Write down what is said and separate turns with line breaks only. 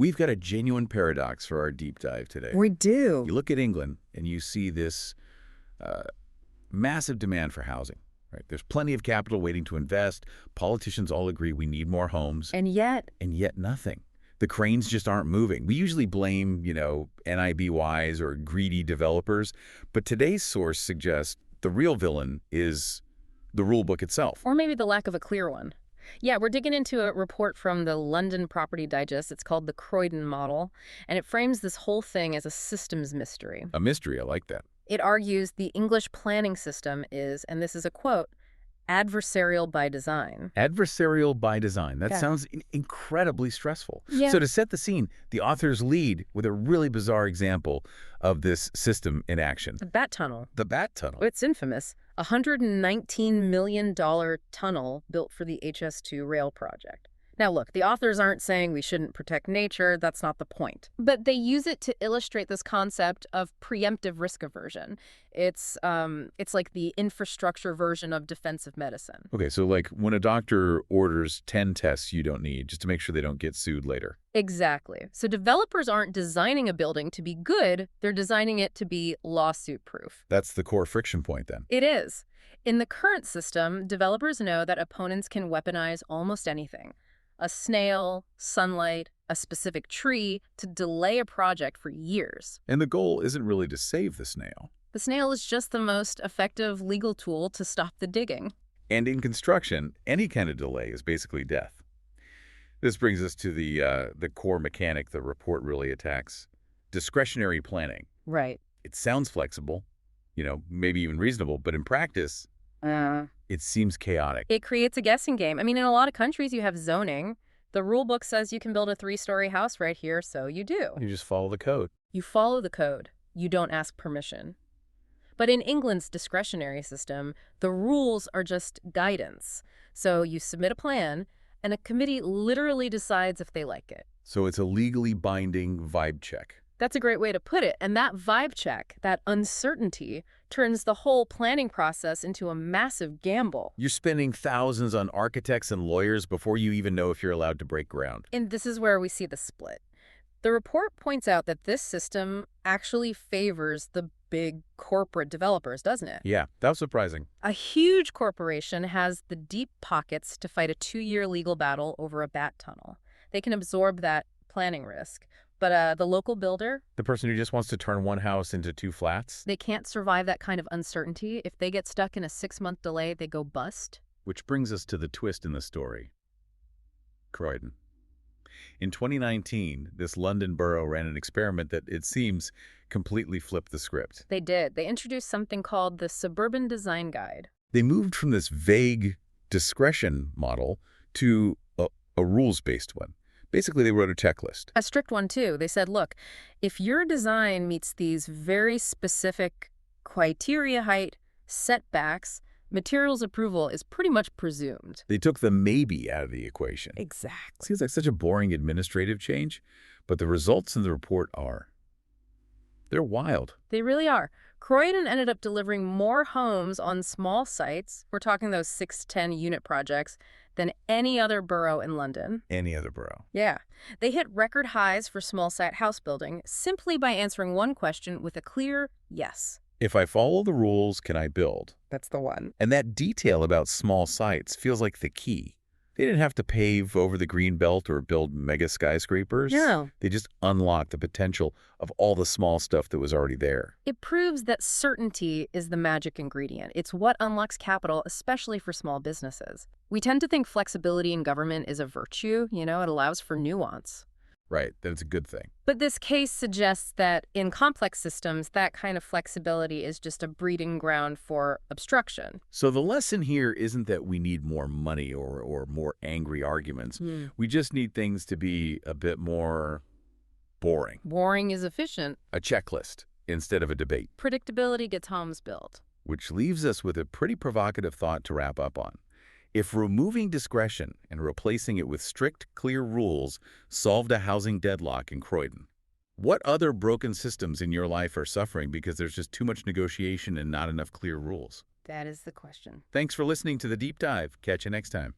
We've got a genuine paradox for our deep dive today.
We do.
You look at England and you see this uh, massive demand for housing. Right? There's plenty of capital waiting to invest. Politicians all agree we need more homes.
And yet
nothing. The cranes just aren't moving. We usually blame, NIBYs or greedy developers, but today's source suggests the real villain is the rule book itself.
Or maybe the lack of a clear one. Yeah, we're digging into a report from the London Property Digest. It's called the Croydon model, and it frames this whole thing as a systems mystery.
A mystery, I like that.
It argues the English planning system is, and this is a quote, adversarial by design.
Adversarial by design. That
Yeah.
sounds incredibly stressful.
Yeah.
So to set the scene, the authors lead with a really bizarre example of this system in action.
The Bat Tunnel.
The Bat Tunnel.
It's infamous. A $119 million tunnel built for the HS2 rail project. Now look, the authors aren't saying we shouldn't protect nature, that's not the point. But they use it to illustrate this concept of preemptive risk aversion. It's like the infrastructure version of defensive medicine.
Okay, so like when a doctor orders 10 tests you don't need just to make sure they don't get sued later.
Exactly. So developers aren't designing a building to be good, they're designing it to be lawsuit-proof.
That's the core friction point then.
It is. In the current system, developers know that opponents can weaponize almost anything. A snail, sunlight, a specific tree, to delay a project for years.
And the goal isn't really to save the snail.
The snail is just the most effective legal tool to stop the digging.
And in construction, any kind of delay is basically death. This brings us to the core mechanic the report really attacks. Discretionary planning.
Right.
It sounds flexible, maybe even reasonable, but in practice, it seems chaotic.
It creates a guessing game. I mean, in a lot of countries, you have zoning. The rule book says you can build a 3-story house right here, so you do.
You just follow the code.
You follow the code. You don't ask permission. But in England's discretionary system, the rules are just guidance. So you submit a plan, and a committee literally decides if they like it.
So it's a legally binding vibe check.
That's a great way to put it. And that vibe check, that uncertainty, turns the whole planning process into a massive gamble.
You're spending thousands on architects and lawyers before you even know if you're allowed to break ground.
And this is where we see the split. The report points out that this system actually favors the big corporate developers, doesn't it?
Yeah, that was surprising.
A huge corporation has the deep pockets to fight a 2-year legal battle over a bat tunnel. They can absorb that planning risk. But the local builder,
The person who just wants to turn one house into 2 flats?
they can't survive that kind of uncertainty. If they get stuck in a 6-month delay, they go bust.
Which brings us to the twist in the story. Croydon. In 2019, this London borough ran an experiment that, it seems, completely flipped the script.
They did. They introduced something called the Suburban Design Guide.
They moved from this vague discretion model to a rules-based one. Basically, they wrote a checklist.
A strict one, too. They said, look, if your design meets these very specific criteria, height, setbacks, materials approval is pretty much presumed.
They took the maybe out of the equation.
Exactly.
Seems like such a boring administrative change, but the results in the report they're wild.
They really are. Croydon ended up delivering more homes on small sites, we're talking those 6-10 unit projects, than any other borough in London.
Any other borough.
Yeah. They hit record highs for small site house building simply by answering one question with a clear yes.
If I follow the rules, can I build?
That's the one.
And that detail about small sites feels like the key. They didn't have to pave over the green belt or build mega skyscrapers.
No.
They just unlocked the potential of all the small stuff that was already there.
It proves that certainty is the magic ingredient. It's what unlocks capital, especially for small businesses. We tend to think flexibility in government is a virtue, it allows for nuance.
Right, that it's a good thing.
But this case suggests that in complex systems, that kind of flexibility is just a breeding ground for obstruction.
So the lesson here isn't that we need more money or more angry arguments. We just need things to be a bit more boring.
Boring is efficient.
A checklist instead of a debate.
Predictability gets homes built.
Which leaves us with a pretty provocative thought to wrap up on. If removing discretion and replacing it with strict, clear rules solved a housing deadlock in Croydon, what other broken systems in your life are suffering because there's just too much negotiation and not enough clear rules?
That is the question.
Thanks for listening to The Deep Dive. Catch you next time.